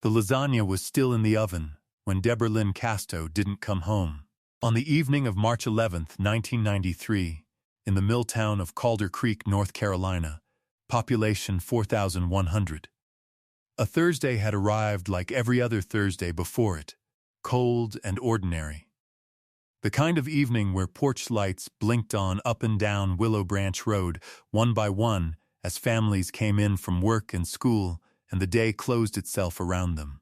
The lasagna was still in the oven when Deborah Lynn Casto didn't come home. On the evening of March 11th, 1993, in the mill town of Calder Creek, North Carolina, population 4,100. A Thursday had arrived like every other Thursday before it, cold and ordinary. The kind of evening where porch lights blinked on up and down Willow Branch Road, one by one, as families came in from work and school, and the day closed itself around them.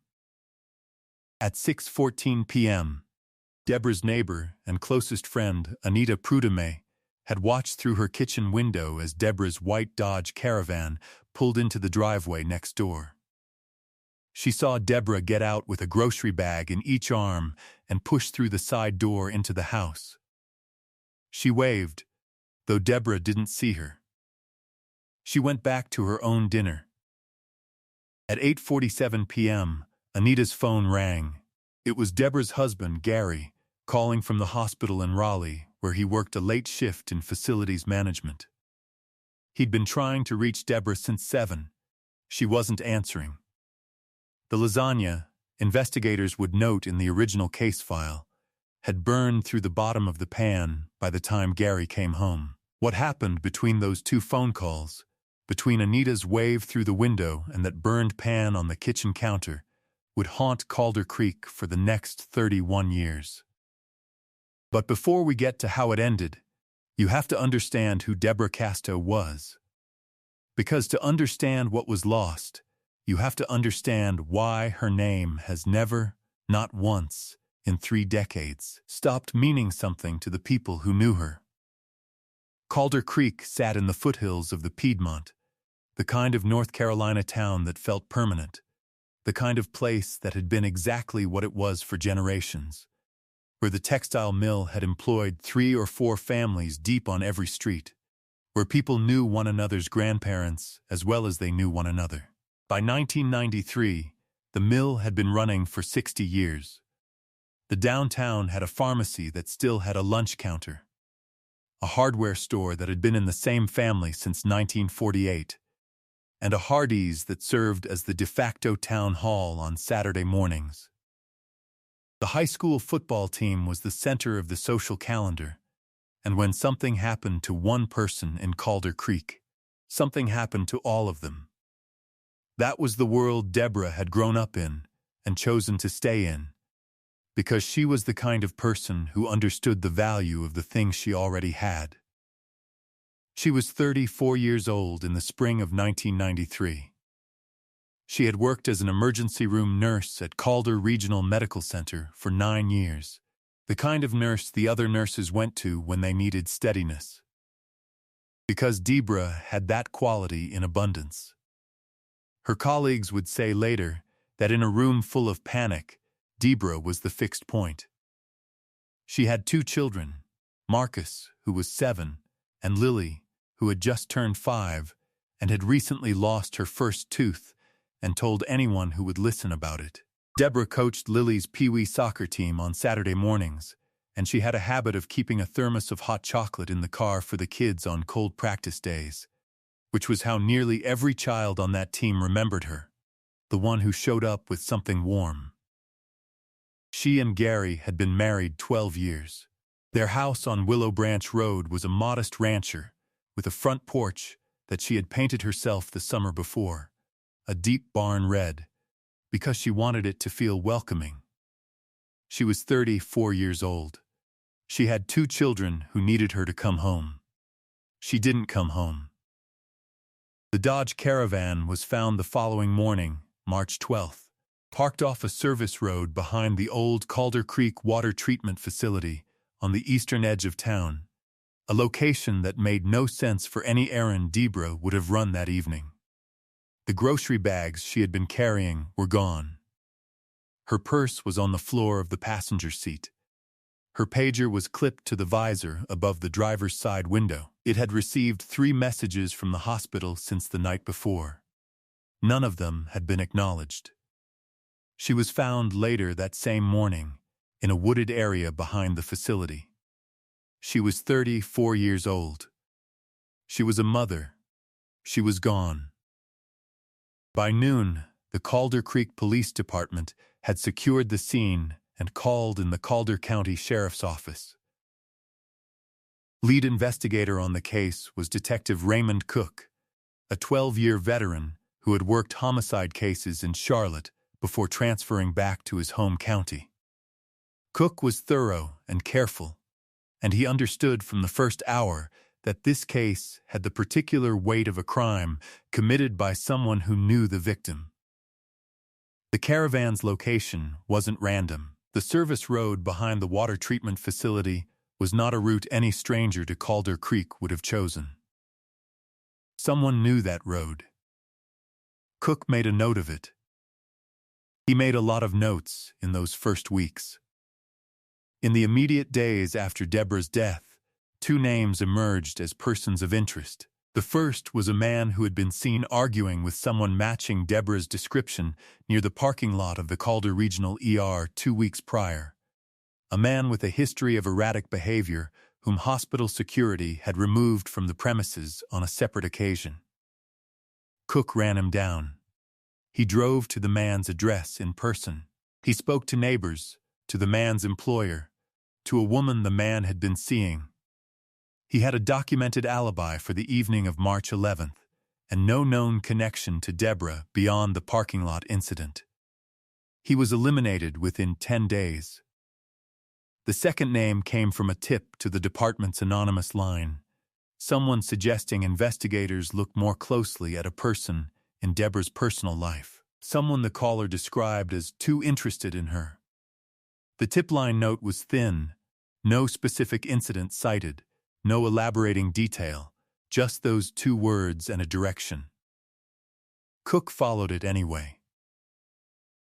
At 6:14 p.m., Deborah's neighbor and closest friend, Anita Prudhomme, had watched through her kitchen window as Deborah's white Dodge Caravan pulled into the driveway next door. She saw Deborah get out with a grocery bag in each arm and push through the side door into the house. She waved, though Deborah didn't see her. She went back to her own dinner. At 8:47 p.m., Anita's phone rang. It was Deborah's husband, Gary, calling from the hospital in Raleigh, where he worked a late shift in facilities management. He'd been trying to reach Deborah since 7. She wasn't answering. The lasagna, investigators would note in the original case file, had burned through the bottom of the pan by the time Gary came home. What happened between those two phone calls, between Anita's wave through the window and that burned pan on the kitchen counter, would haunt Calder Creek for the next 31 years. But before we get to how it ended, you have to understand who Deborah Casto was. Because to understand what was lost, you have to understand why her name has never, not once, in 3 decades, stopped meaning something to the people who knew her. Calder Creek sat in the foothills of the Piedmont, the kind of North Carolina town that felt permanent, the kind of place that had been exactly what it was for generations, where the textile mill had employed 3 or 4 families deep on every street, where people knew one another's grandparents as well as they knew one another. By 1993, the mill had been running for 60 years. The downtown had a pharmacy that still had a lunch counter, a hardware store that had been in the same family since 1948, and a Hardee's that served as the de facto town hall on Saturday mornings. The high school football team was the center of the social calendar, and when something happened to one person in Calder Creek, something happened to all of them. That was the world Deborah had grown up in and chosen to stay in, because she was the kind of person who understood the value of the things she already had. She was 34 years old in the spring of 1993. She had worked as an emergency room nurse at Calder Regional Medical Center for 9 years, the kind of nurse the other nurses went to when they needed steadiness. Because Deborah had that quality in abundance. Her colleagues would say later that in a room full of panic, Deborah was the fixed point. She had 2 children, Marcus, who was 7, and Lily, who had just turned 5 and had recently lost her first tooth and told anyone who would listen about it. Deborah coached Lily's Pee-wee soccer team on Saturday mornings, and she had a habit of keeping a thermos of hot chocolate in the car for the kids on cold practice days, which was how nearly every child on that team remembered her, the one who showed up with something warm. She and Gary had been married 12 years. Their house on Willow Branch Road was a modest rancher with a front porch that she had painted herself the summer before, a deep barn red, because she wanted it to feel welcoming. She was 34 years old. She had 2 children who needed her to come home. She didn't come home. The Dodge Caravan was found the following morning, March 12th, parked off a service road behind the old Calder Creek water treatment facility on the eastern edge of town, a location that made no sense for any errand Deborah would have run that evening. The grocery bags she had been carrying were gone. Her purse was on the floor of the passenger seat. Her pager was clipped to the visor above the driver's side window. It had received 3 messages from the hospital since the night before. None of them had been acknowledged. She was found later that same morning in a wooded area behind the facility. She was 34 years old. She was a mother. She was gone. By noon, the Calder Creek Police Department had secured the scene and called in the Calder County Sheriff's Office. Lead investigator on the case was Detective Raymond Cook, a 12-year veteran who had worked homicide cases in Charlotte before transferring back to his home county. Cook was thorough and careful, and he understood from the first hour that this case had the particular weight of a crime committed by someone who knew the victim. The caravan's location wasn't random. The service road behind the water treatment facility was not a route any stranger to Calder Creek would have chosen. Someone knew that road. Cook made a note of it. He made a lot of notes in those first weeks. In the immediate days after Deborah's death, two names emerged as persons of interest. The first was a man who had been seen arguing with someone matching Deborah's description near the parking lot of the Calder Regional ER 2 weeks prior. A man with a history of erratic behavior whom hospital security had removed from the premises on a separate occasion. Cook ran him down. He drove to the man's address in person. He spoke to neighbors, to the man's employer, to a woman the man had been seeing. He had a documented alibi for the evening of March 11th, and no known connection to Deborah beyond the parking lot incident. He was eliminated within 10 days. The second name came from a tip to the department's anonymous line, someone suggesting investigators look more closely at a person in Deborah's personal life, someone the caller described as too interested in her. The tip line note was thin, no specific incident cited, no elaborating detail, just those 2 words and a direction. Cook followed it anyway.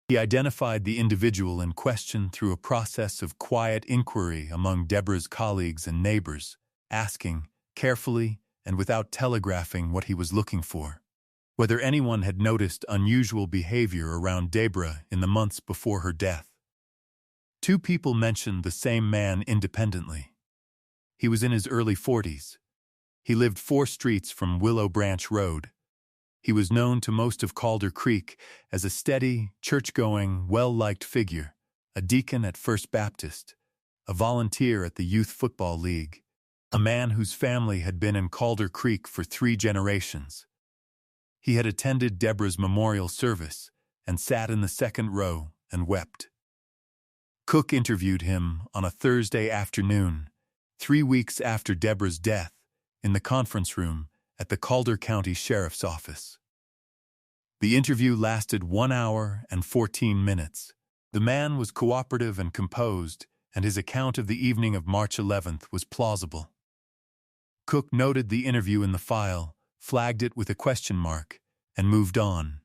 He identified the individual in question through a process of quiet inquiry among Deborah's colleagues and neighbors, asking, carefully and without telegraphing what he was looking for, whether anyone had noticed unusual behavior around Deborah in the months before her death. 2 people mentioned the same man independently. He was in his early 40s. He lived 4 streets from Willow Branch Road. He was known to most of Calder Creek as a steady, church-going, well-liked figure, a deacon at First Baptist, a volunteer at the Youth Football League, a man whose family had been in Calder Creek for 3 generations. He had attended Deborah's memorial service and sat in the second row and wept. Cook interviewed him on a Thursday afternoon, 3 weeks after Deborah's death, in the conference room at the Calder County Sheriff's Office. The interview lasted 1 hour and 14 minutes. The man was cooperative and composed, and his account of the evening of March 11th was plausible. Cook noted the interview in the file, flagged it with a question mark, and moved on.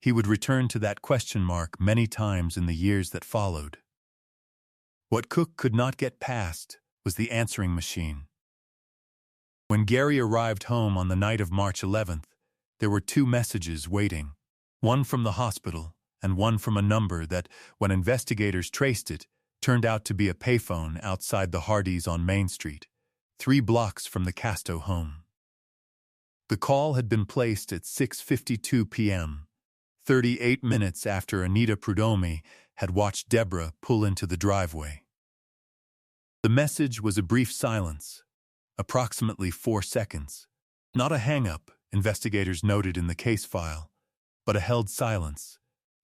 He would return to that question mark many times in the years that followed. What Cook could not get past was the answering machine. When Gary arrived home on the night of March 11th, there were 2 messages waiting, one from the hospital and one from a number that, when investigators traced it, turned out to be a payphone outside the Hardys on Main Street, 3 blocks from the Casto home. The call had been placed at 6:52 p.m., 38 minutes after Anita Prudomi had watched Deborah pull into the driveway. The message was a brief silence, approximately 4 seconds. Not a hang-up, investigators noted in the case file, but a held silence,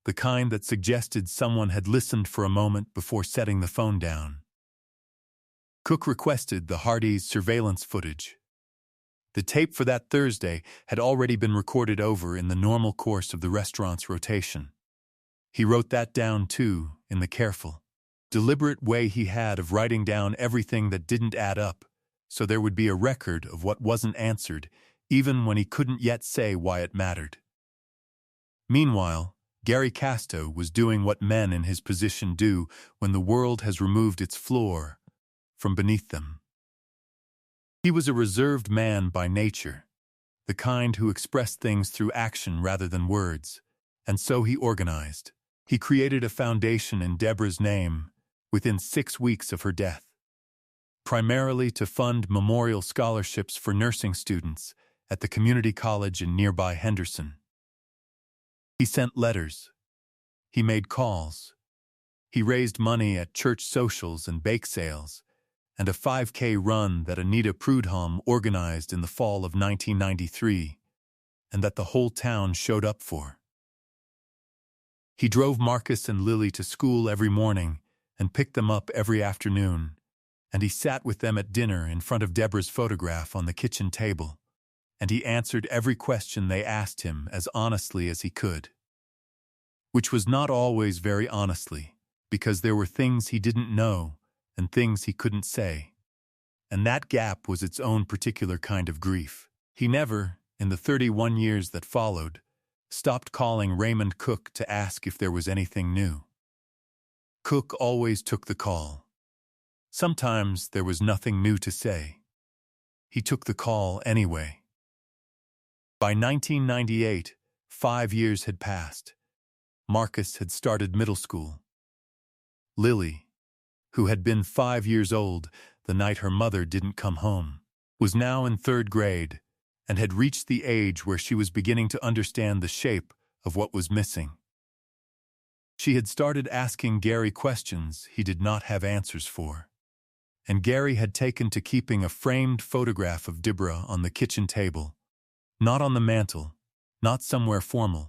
the kind that suggested someone had listened for a moment before setting the phone down. Cook requested the Hardys' surveillance footage. The tape for that Thursday had already been recorded over in the normal course of the restaurant's rotation. He wrote that down, too, in the careful, deliberate way he had of writing down everything that didn't add up, so there would be a record of what wasn't answered, even when he couldn't yet say why it mattered. Meanwhile, Gary Casto was doing what men in his position do when the world has removed its floor from beneath them. He was a reserved man by nature, the kind who expressed things through action rather than words, and so he organized. He created a foundation in Deborah's name within 6 weeks of her death, primarily to fund memorial scholarships for nursing students at the community college in nearby Henderson. He sent letters. He made calls. He raised money at church socials and bake sales, and a 5K run that Anita Prudhomme organized in the fall of 1993, and that the whole town showed up for. He drove Marcus and Lily to school every morning and picked them up every afternoon, and he sat with them at dinner in front of Deborah's photograph on the kitchen table, and he answered every question they asked him as honestly as he could. Which was not always very honestly, because there were things he didn't know and things he couldn't say. And that gap was its own particular kind of grief. He never, in the 31 years that followed, stopped calling Raymond Cook to ask if there was anything new. Cook always took the call. Sometimes there was nothing new to say. He took the call anyway. By 1998, 5 years had passed. Marcus had started middle school. Lily, who had been 5 years old the night her mother didn't come home, was now in 3rd grade and had reached the age where she was beginning to understand the shape of what was missing. She had started asking Gary questions he did not have answers for, and Gary had taken to keeping a framed photograph of Deborah on the kitchen table, not on the mantel, not somewhere formal,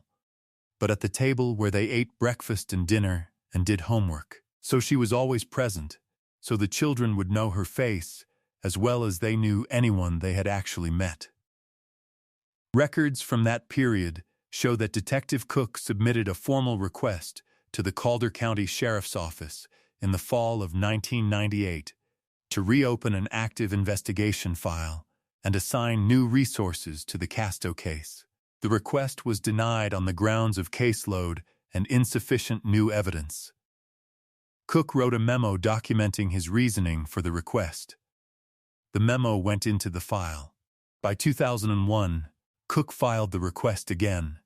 but at the table where they ate breakfast and dinner and did homework. So she was always present, so the children would know her face as well as they knew anyone they had actually met. Records from that period show that Detective Cook submitted a formal request to the Calder County Sheriff's Office in the fall of 1998 to reopen an active investigation file and assign new resources to the Casto case. The request was denied on the grounds of caseload and insufficient new evidence. Cook wrote a memo documenting his reasoning for the request. The memo went into the file. By 2001, Cook filed the request again,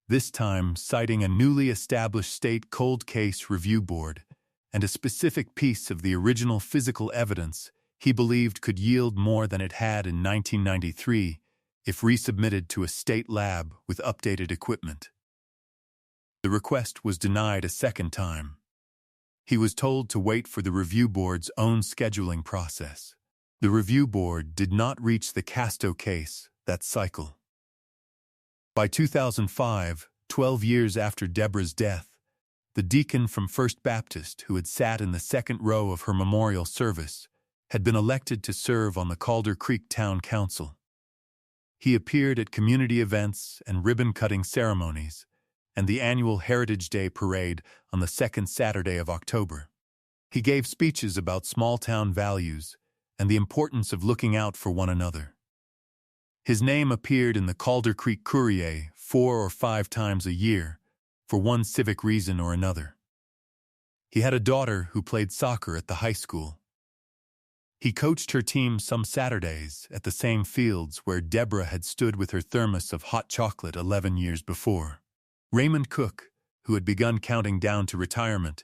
this time citing a newly established state cold case review board and a specific piece of the original physical evidence he believed could yield more than it had in 1993 if resubmitted to a state lab with updated equipment. The request was denied a second time. He was told to wait for the review board's own scheduling process. The review board did not reach the Casto case that cycle. By 2005, 12 years after Deborah's death, the deacon from First Baptist who had sat in the second row of her memorial service had been elected to serve on the Calder Creek Town Council. He appeared at community events and ribbon-cutting ceremonies and the annual Heritage Day Parade on the second Saturday of October. He gave speeches about small-town values and the importance of looking out for one another. His name appeared in the Calder Creek Courier 4 or 5 times a year for one civic reason or another. He had a daughter who played soccer at the high school. He coached her team some Saturdays at the same fields where Deborah had stood with her thermos of hot chocolate 11 years before. Raymond Cook, who had begun counting down to retirement,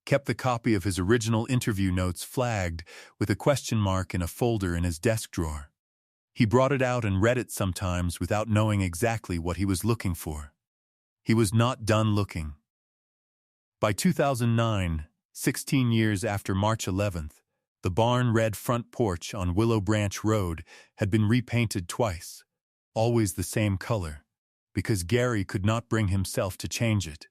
kept the copy of his original interview notes flagged with a question mark in a folder in his desk drawer. He brought it out and read it sometimes without knowing exactly what he was looking for. He was not done looking. By 2009, 16 years after March 11th, the barn red front porch on Willow Branch Road had been repainted twice, always the same color, because Gary could not bring himself to change it.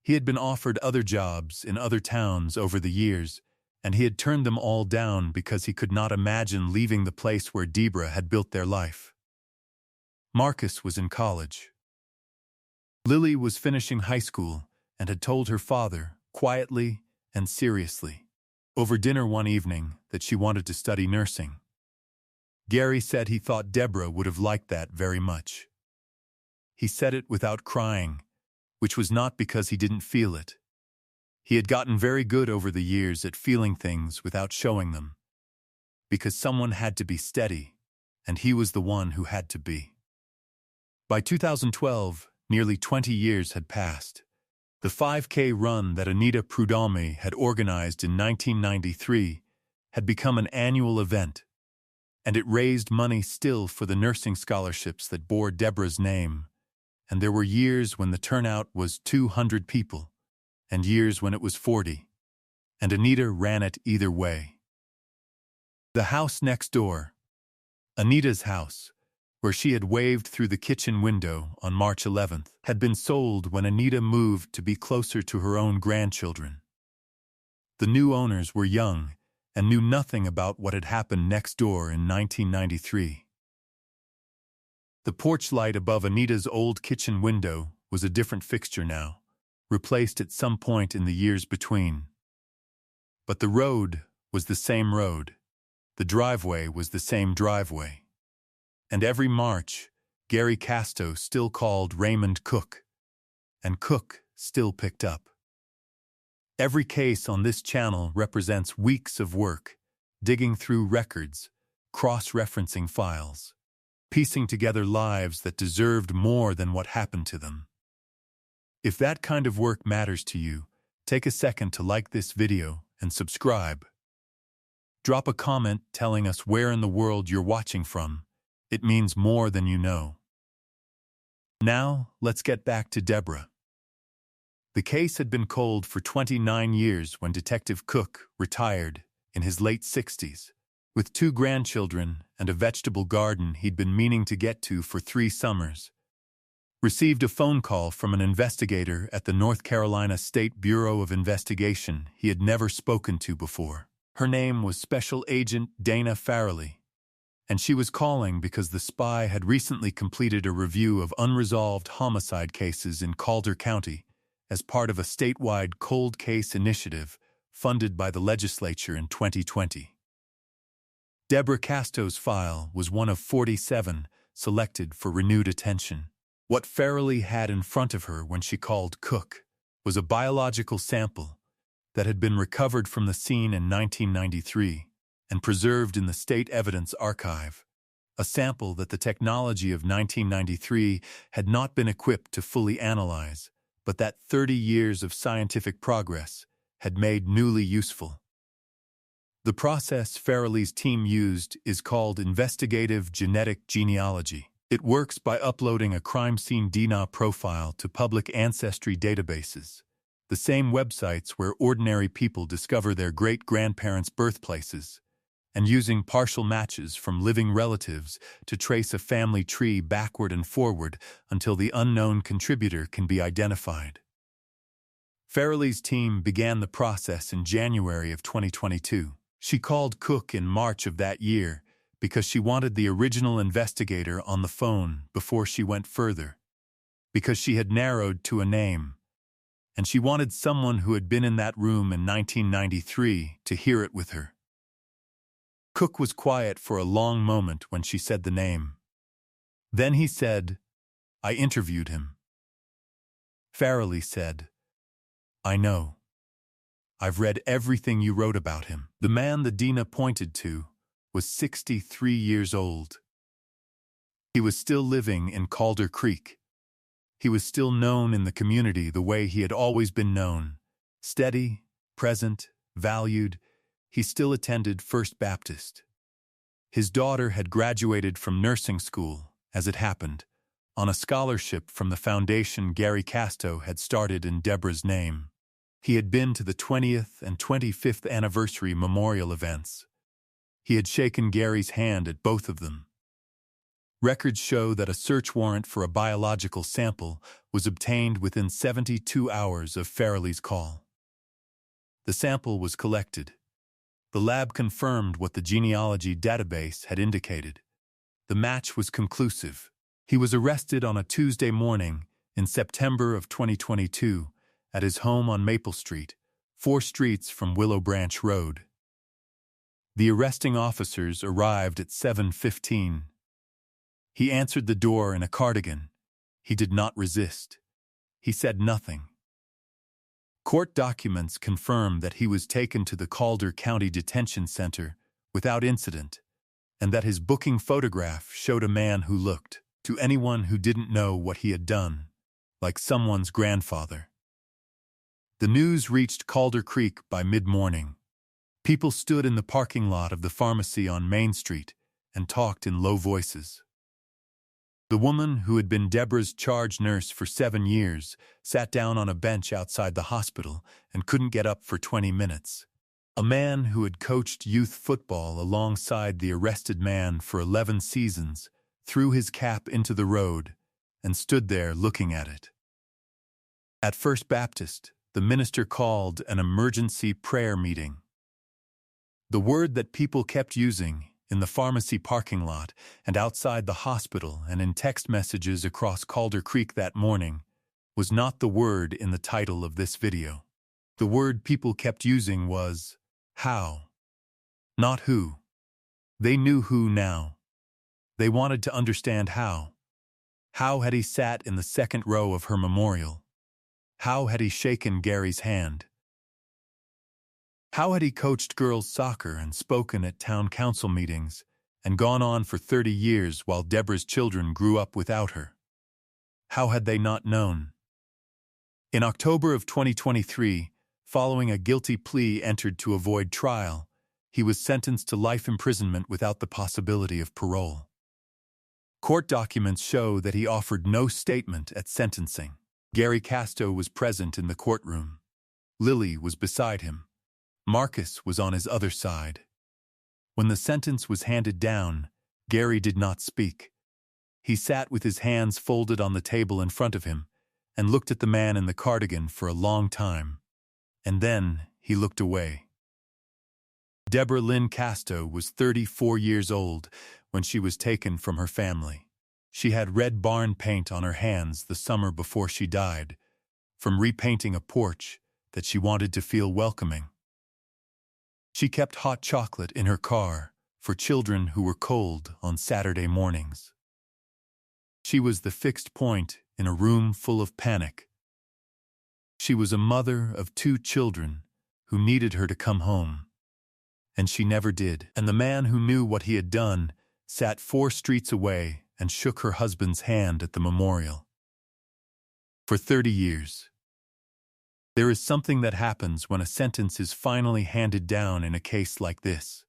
He had been offered other jobs in other towns over the years, and he had turned them all down because he could not imagine leaving the place where Deborah had built their life. Marcus was in college. Lily was finishing high school and had told her father, quietly and seriously, over dinner one evening, that she wanted to study nursing. Gary said he thought Deborah would have liked that very much. He said it without crying, which was not because he didn't feel it. He had gotten very good over the years at feeling things without showing them, because someone had to be steady, and he was the one who had to be. By 2012, nearly 20 years had passed. The 5K run that Anita Prudhomme had organized in 1993 had become an annual event, and it raised money still for the nursing scholarships that bore Deborah's name, and there were years when the turnout was 200 people, and years when it was 40, and Anita ran it either way. The house next door, Anita's house, where she had waved through the kitchen window on March 11th, had been sold when Anita moved to be closer to her own grandchildren. The new owners were young and knew nothing about what had happened next door in 1993. The porch light above Anita's old kitchen window was a different fixture now, replaced at some point in the years between. But the road was the same road. The driveway was the same driveway. And every March, Gary Casto still called Raymond Cook, and Cook still picked up. Every case on this channel represents weeks of work, digging through records, cross-referencing files, piecing together lives that deserved more than what happened to them. If that kind of work matters to you, take a second to like this video and subscribe. Drop a comment telling us where in the world you're watching from. It means more than you know. Now, let's get back to Deborah. The case had been cold for 29 years when Detective Cook retired in his late 60s, with 2 grandchildren and a vegetable garden he'd been meaning to get to for 3 summers. Received a phone call from an investigator at the North Carolina State Bureau of Investigation he had never spoken to before. Her name was Special Agent Dana Farrelly, and she was calling because the spy had recently completed a review of unresolved homicide cases in Calder County as part of a statewide cold case initiative funded by the legislature in 2020. Deborah Casto's file was one of 47 selected for renewed attention. What Farrelly had in front of her when she called Cook was a biological sample that had been recovered from the scene in 1993 and preserved in the State Evidence Archive, a sample that the technology of 1993 had not been equipped to fully analyze, but that 30 years of scientific progress had made newly useful. The process Farrelly's team used is called investigative genetic genealogy. It works by uploading a crime scene DNA profile to public ancestry databases, the same websites where ordinary people discover their great-grandparents' birthplaces, and using partial matches from living relatives to trace a family tree backward and forward until the unknown contributor can be identified. Farrelly's team began the process in January of 2022. She called Cook in March of that year because she wanted the original investigator on the phone before she went further, because she had narrowed to a name, and she wanted someone who had been in that room in 1993 to hear it with her. Cook was quiet for a long moment when she said the name. Then he said, "I interviewed him." Farrelly said, "I know. I've read everything you wrote about him." The man the DNA pointed to was 63 years old. He was still living in Calder Creek. He was still known in the community the way he had always been known. Steady, present, valued, he still attended First Baptist. His daughter had graduated from nursing school, as it happened, on a scholarship from the foundation Gary Casto had started in Deborah's name. He had been to the 20th and 25th anniversary memorial events. He had shaken Gary's hand at both of them. Records show that a search warrant for a biological sample was obtained within 72 hours of Farrelly's call. The sample was collected. The lab confirmed what the genealogy database had indicated. The match was conclusive. He was arrested on a Tuesday morning in September of 2022 at his home on Maple Street, 4 streets from Willow Branch Road. The arresting officers arrived at 7:15. He answered the door in a cardigan. He did not resist. He said nothing. Court documents confirm that he was taken to the Calder County Detention Center without incident, and that his booking photograph showed a man who looked, to anyone who didn't know what he had done, like someone's grandfather. The news reached Calder Creek by mid-morning. People stood in the parking lot of the pharmacy on Main Street and talked in low voices. The woman, who had been Deborah's charge nurse for 7 years, sat down on a bench outside the hospital and couldn't get up for 20 minutes. A man who had coached youth football alongside the arrested man for 11 seasons threw his cap into the road and stood there looking at it. At First Baptist, the minister called an emergency prayer meeting. The word that people kept using in the pharmacy parking lot and outside the hospital and in text messages across Calder Creek that morning was not the word in the title of this video. The word people kept using was how, not who. They knew who now. They wanted to understand how. How had he sat in the second row of her memorial? How had he shaken Gary's hand? How had he coached girls' soccer and spoken at town council meetings and gone on for 30 years while Deborah's children grew up without her? How had they not known? In October of 2023, following a guilty plea entered to avoid trial, he was sentenced to life imprisonment without the possibility of parole. Court documents show that he offered no statement at sentencing. Gary Casto was present in the courtroom. Lily was beside him. Marcus was on his other side. When the sentence was handed down, Gary did not speak. He sat with his hands folded on the table in front of him and looked at the man in the cardigan for a long time. And then he looked away. Deborah Lynn Casto was 34 years old when she was taken from her family. She had red barn paint on her hands the summer before she died, from repainting a porch that she wanted to feel welcoming. She kept hot chocolate in her car for children who were cold on Saturday mornings. She was the fixed point in a room full of panic. She was a mother of 2 children who needed her to come home. And she never did. And the man who knew what he had done sat 4 streets away and shook her husband's hand at the memorial. For 30 years. There is something that happens when a sentence is finally handed down in a case like this.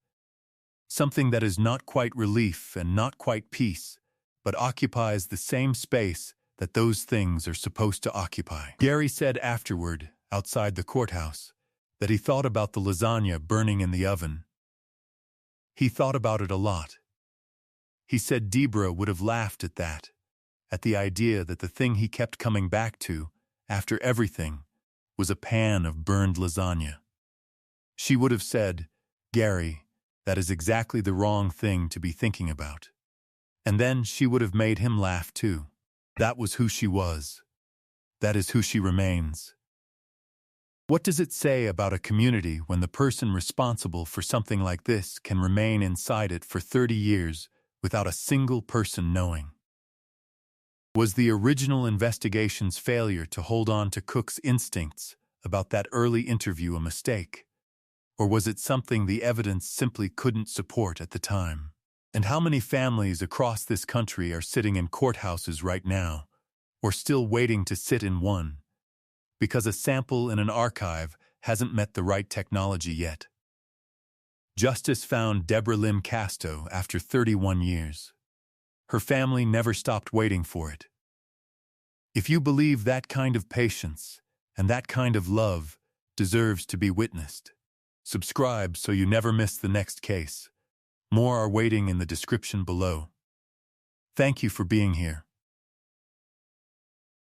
Something that is not quite relief and not quite peace, but occupies the same space that those things are supposed to occupy. Gary said afterward, outside the courthouse, that he thought about the lasagna burning in the oven. He thought about it a lot. He said Deborah would have laughed at that, at the idea that the thing he kept coming back to, after everything, was a pan of burned lasagna. She would have said, "Gary, that is exactly the wrong thing to be thinking about." And then she would have made him laugh too. That was who she was. That is who she remains. What does it say about a community when the person responsible for something like this can remain inside it for 30 years without a single person knowing? Was the original investigation's failure to hold on to Cook's instincts about that early interview a mistake? Or was it something the evidence simply couldn't support at the time? And how many families across this country are sitting in courthouses right now, or still waiting to sit in one, because a sample in an archive hasn't met the right technology yet? Justice found Deborah Lynn Casto after 31 years. Her family never stopped waiting for it. If you believe that kind of patience and that kind of love deserves to be witnessed, subscribe so you never miss the next case. More are waiting in the description below. Thank you for being here.